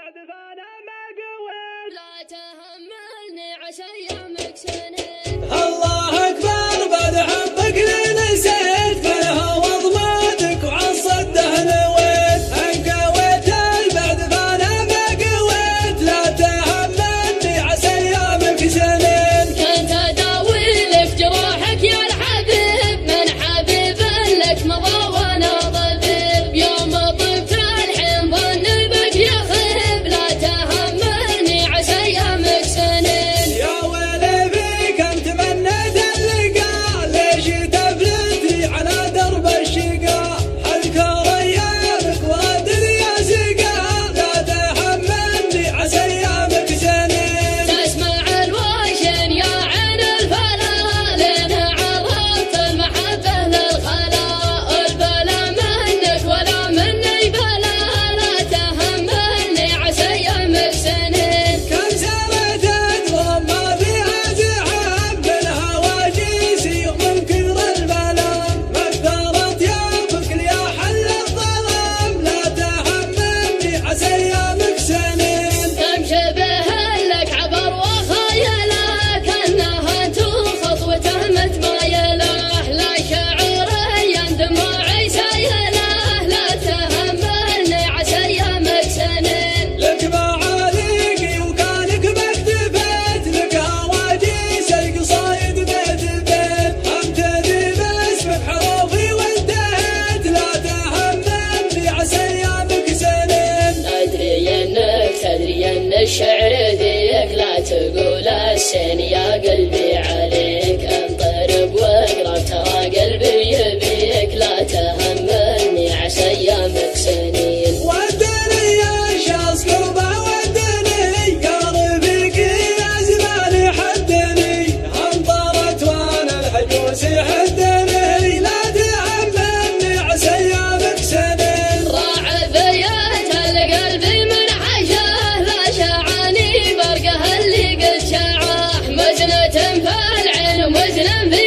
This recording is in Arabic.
بعد فانا ما قويت. لا تهملني عسى ايامك سنين. الله اكبر بعد حبك نسيت كلها وضماتك وعصده نويت. ان قويت بعد فانا ما قويت. لا تهملني عسى ايامك سنين. كنت اداوي لك جروحك يا الحبيب من حبيب لك مضى وانا طبيب. يوم طبت الحين ظني بك يخيب. لا تهملني عسى ايامك سنين. يا ويلي فيك انت منيت اللقاء. ليش تفلتني على درب الشقاء. حذكر ايامك والدنيا سقاء. لا تهملني عسى ايامك سنين. تسمع الواشن يا عين الفلا لين عرفت المحبة للخلا. البلا منك ولا مني بلا. لا تهملني عسى ايامك سنين. كم سنة تدرم ما فيها زحام. بالهواجيسي ومن كثر البلام. مكثرت يابك يا حل الظلام. لا تهملني عسى ايامك سنين. كم شبه لك عبر وخيله كأنها خطوته متمايله. لا شعوريا دموعي سيله. لا تهملني عسى ايامك سنين. لك معاليقي وكانك مكتفيت. لك هواجيس القصايد بيت بيت. امتدي باسمك حروفي وانتهيت. لا تهملني عسى ايامك سنين. تدري ان الشعر ذيك. لا تقول السن يا قلبي عليك. انطرب واقرب ترى قلبي يبيك. لا تهملني عسى ايامك سنين. ودني يا شخص قربه ودني. قلبك يا زمان حدني. انطرت وانا الحجوس يحدني. لا تهملني عسى ايامك سنين. راع بيات القلب من عشه. لا شعاني برقه اللي قد شعاه. مزنة في العين ومزن في